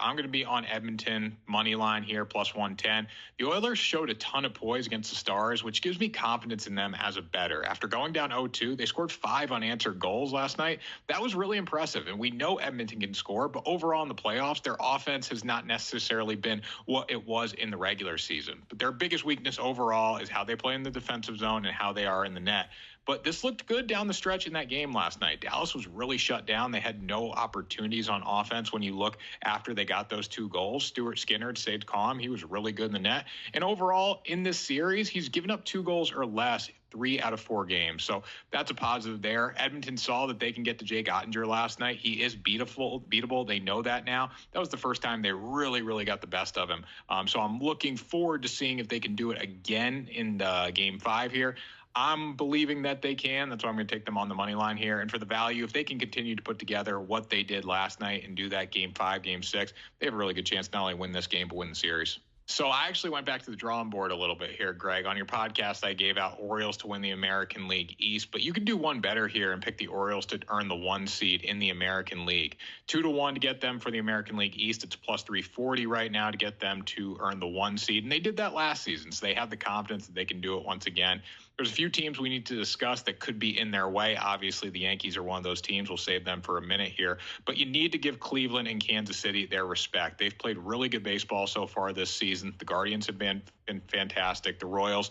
I'm going to be on Edmonton money line here, plus 110. The Oilers showed a ton of poise against the Stars, which gives me confidence in them as a bettor. After going down 0-2, they scored 5 unanswered goals last night. That was really impressive, and we know Edmonton can score, but overall in the playoffs, their offense has not necessarily been what it was in the regular season. But their biggest weakness overall is how they play in the defensive zone and how they are in the net. But this looked good down the stretch in that game last night. Dallas was really shut down. They had no opportunities on offense when you look after they got those 2 goals. Stuart Skinner stayed calm. He was really good in the net. And overall, in this series, he's given up 2 goals or less 3 out of 4 games. So that's a positive there. Edmonton saw that they can get to Jake Ottinger last night. He is beatable. They know that now. That was the first time they really got the best of him. So I'm looking forward to seeing if they can do it again in the game 5 here. I'm believing that they can. That's why I'm going to take them on the money line here. And for the value, if they can continue to put together what they did last night and do that game 5, game 6, they have a really good chance to not only win this game, but win the series. So I actually went back to the drawing board a little bit here, Greg. On your podcast, I gave out Orioles to win the American League East, but you can do one better here and pick the Orioles to earn the 1 seed in the American League. 2-1 to get them for the American League East. It's plus 340 right now to get them to earn the 1 seed. And they did that last season, so they have the confidence that they can do it once again. There's a few teams we need to discuss that could be in their way. Obviously, the Yankees are one of those teams. We'll save them for a minute here. But you need to give Cleveland and Kansas City their respect. They've played really good baseball so far this season. The Guardians have been fantastic. The Royals,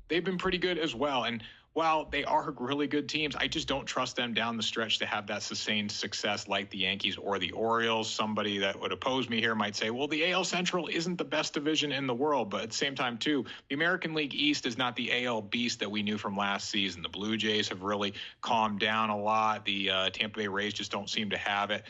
they've been pretty good as well. And while they are really good teams, I just don't trust them down the stretch to have that sustained success like the Yankees or the Orioles. Somebody that would oppose me here might say, well, the AL Central isn't the best division in the world. But at the same time, too, the American League East is not the AL beast that we knew from last season. The Blue Jays have really calmed down a lot. The Tampa Bay Rays just don't seem to have it.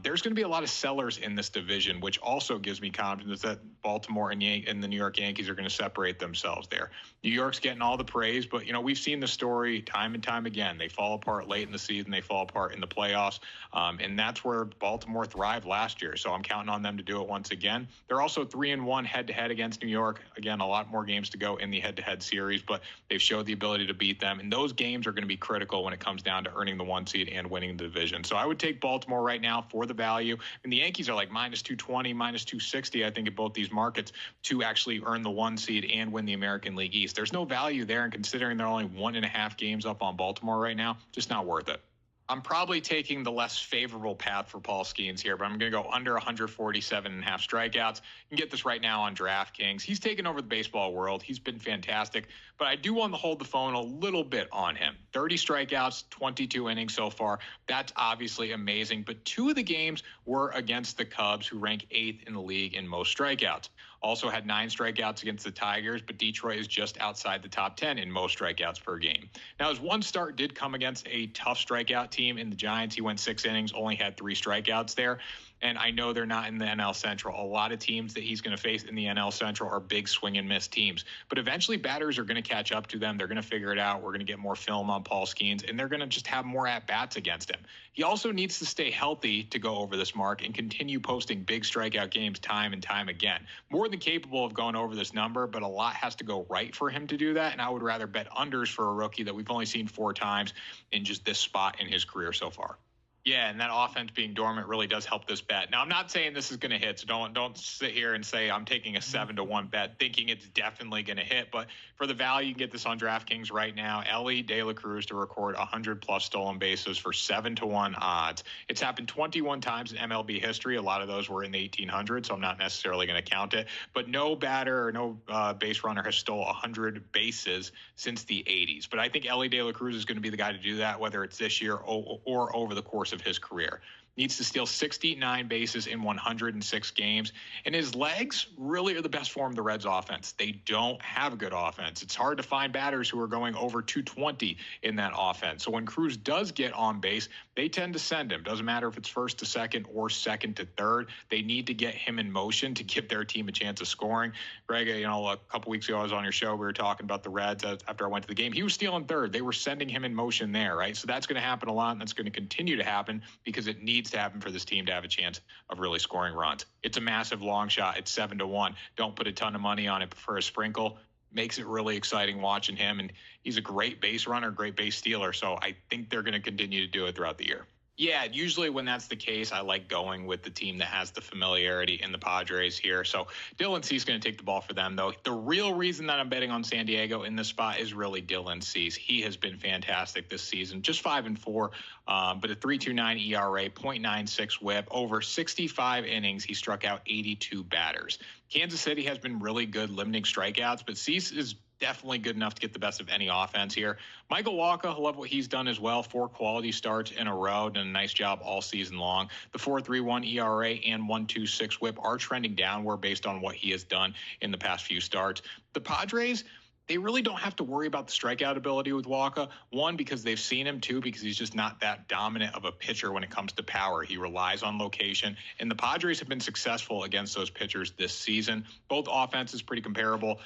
There's going to be a lot of sellers in this division, which also gives me confidence that Baltimore and the New York Yankees are going to separate themselves there. New York's getting all the praise, but, we've seen the story time and time again. They fall apart late in the season. They fall apart in the playoffs. And that's where Baltimore thrived last year. So I'm counting on them to do it once again. They're also 3-1 head-to-head against New York. Again, a lot more games to go in the head-to-head series, but they've showed the ability to beat them. And those games are going to be critical when it comes down to earning the 1 seed and winning the division. So I would take Baltimore right now for the value. And the Yankees are like minus 220, minus 260, I think, at both these markets to actually earn the 1 seed and win the American League East. There's no value there, and considering they're only 1.5 games up on Baltimore right now, just not worth it. I'm probably taking the less favorable path for Paul Skeens here, but I'm going to go under 147.5 strikeouts. You can get this right now on DraftKings. He's taken over the baseball world. He's been fantastic, but I do want to hold the phone a little bit on him. 30 strikeouts, 22 innings so far. That's obviously amazing, but 2 of the games were against the Cubs, who rank 8th in the league in most strikeouts. Also had 9 strikeouts against the Tigers, but Detroit is just outside the top 10 in most strikeouts per game. Now, his one start did come against a tough strikeout team in the Giants. He went 6 innings, only had 3 strikeouts there. And I know they're not in the NL Central. A lot of teams that he's going to face in the NL Central are big swing and miss teams. But eventually batters are going to catch up to them. They're going to figure it out. We're going to get more film on Paul Skeens, and they're going to just have more at-bats against him. He also needs to stay healthy to go over this mark and continue posting big strikeout games time and time again. More than capable of going over this number, but a lot has to go right for him to do that. And I would rather bet unders for a rookie that we've only seen 4 times in just this spot in his career so far. Yeah, and that offense being dormant really does help this bet. Now, I'm not saying this is going to hit, so don't sit here and say I'm taking a 7-1 bet thinking it's definitely going to hit. But for the value, you can get this on DraftKings right now. Elly De La Cruz to record 100-plus stolen bases for 7-1 odds. It's happened 21 times in MLB history. A lot of those were in the 1800s, so I'm not necessarily going to count it. But no batter or no base runner has stole 100 bases since the 80s. But I think Elly De La Cruz is going to be the guy to do that, whether it's this year or over the course of his career. Needs to steal 69 bases in 106 games. And his legs really are the best form of the Reds offense. They don't have a good offense. It's hard to find batters who are going over 220 in that offense. So when Cruz does get on base, they tend to send him. Doesn't matter if it's first to second or second to third. They need to get him in motion to give their team a chance of scoring. Greg, a couple weeks ago I was on your show. We were talking about the Reds after I went to the game. He was stealing third. They were sending him in motion there, right? So that's going to happen a lot, and that's going to continue to happen because it needs to happen for this team to have a chance of really scoring runs. It's a massive long shot. It's 7-1. Don't put a ton of money on it for a sprinkle. Makes it really exciting watching him, and he's a great base runner, great base stealer. So I think they're going to continue to do it throughout the year. Yeah, usually when that's the case, I like going with the team that has the familiarity in the Padres here. So Dylan Cease going to take the ball for them, though. The real reason that I'm betting on San Diego in this spot is really Dylan Cease. He has been fantastic this season, just 5-4, but a 3.29 ERA, 0.96 WHIP, over 65 innings. He struck out 82 batters. Kansas City has been really good limiting strikeouts, but Cease is definitely good enough to get the best of any offense here. Michael Wacha, I love what he's done as well. 4 quality starts in a row, done a nice job all season long. The 4.31 ERA and 1.26 WHIP are trending downward based on what he has done in the past few starts. The Padres, they really don't have to worry about the strikeout ability with Wacha. One, because they've seen him. Two, because he's just not that dominant of a pitcher when it comes to power. He relies on location, and the Padres have been successful against those pitchers this season. Both offenses pretty comparable,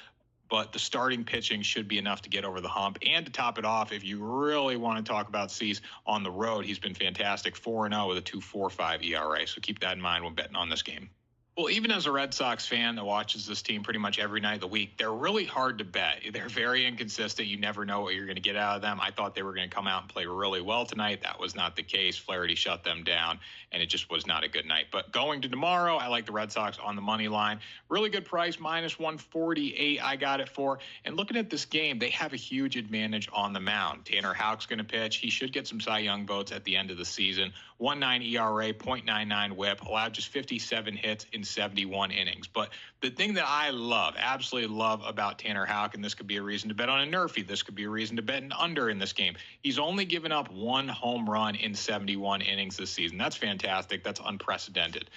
but the starting pitching should be enough to get over the hump. And to top it off, if you really want to talk about Cease on the road, he's been fantastic, 4-0 with a 2.45 ERA. So keep that in mind when betting on this game. Well, even as a Red Sox fan that watches this team pretty much every night of the week, they're really hard to bet. They're very inconsistent. You never know what you're going to get out of them. I thought they were going to come out and play really well tonight. That was not the case. Flaherty shut them down, and it just was not a good night. But going to tomorrow, I like the Red Sox on the money line. Really good price, -148 I got it for. And looking at this game, they have a huge advantage on the mound. Tanner Houck's going to pitch. He should get some Cy Young votes at the end of the season. 1.9 ERA, 0.99 WHIP, allowed just 57 hits in 71 innings. But the thing that I absolutely love about Tanner Houck, and this could be a reason to bet on a Nerfy, this could be a reason to bet an under in this game. He's only given up 1 home run in 71 innings this season. That's fantastic. That's unprecedented.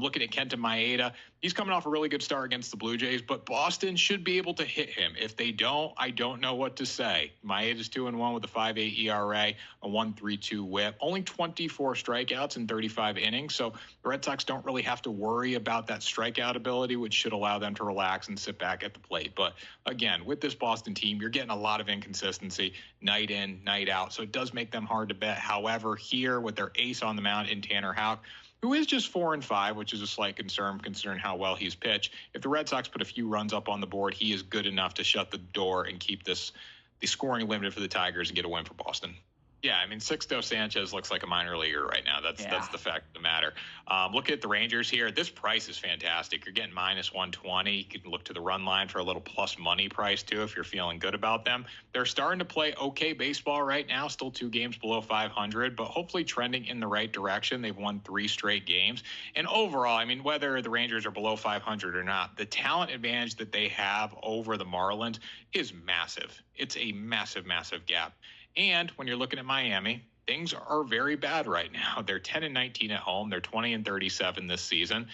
Looking at Kenta Maeda, he's coming off a really good start against the Blue Jays, but Boston should be able to hit him. If they don't, I don't know what to say. Maeda's 2-1 with a 5.8 ERA, a 1.32 WHIP, only 24 strikeouts in 35 innings. So the Red Sox don't really have to worry about that strikeout ability, which should allow them to relax and sit back at the plate. But again, with this Boston team, you're getting a lot of inconsistency night in, night out. So it does make them hard to bet. However, here with their ace on the mound in Tanner Houck, who is just 4-5, which is a slight concern considering how well he's pitched. If the Red Sox put a few runs up on the board, he is good enough to shut the door and keep the scoring limited for the Tigers and get a win for Boston. Yeah, I mean, Sixto Sanchez looks like a minor leaguer right now. That's the fact of the matter. Look at the Rangers here. This price is fantastic. You're getting -120. You can look to the run line for a little plus money price, too, if you're feeling good about them. They're starting to play okay baseball right now, still 2 games below 500, but hopefully trending in the right direction. They've won 3 straight games. And overall, I mean, whether the Rangers are below 500 or not, the talent advantage that they have over the Marlins is massive. It's a massive, massive gap. And when you're looking at Miami, things are very bad right now. They're 10-19 at home. They're 20-37 this season.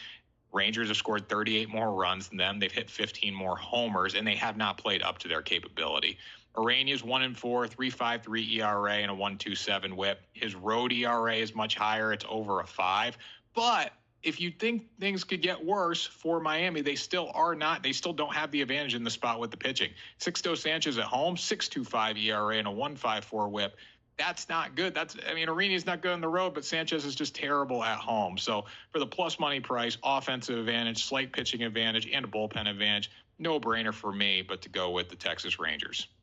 Rangers have scored 38 more runs than them. They've hit 15 more homers, and they have not played up to their capability. Ureña's 1-4, 3.53 ERA, and a 1.27 WHIP. His road ERA is much higher. It's over a 5. But if you think things could get worse for Miami, they still are not. They still don't have the advantage in the spot with the pitching. Sixto Sanchez at home, 6.25 ERA and a 1.54 WHIP. That's not good. Ureña's not good on the road, but Sanchez is just terrible at home. So for the plus money price, offensive advantage, slight pitching advantage, and a bullpen advantage, no brainer for me, but to go with the Texas Rangers.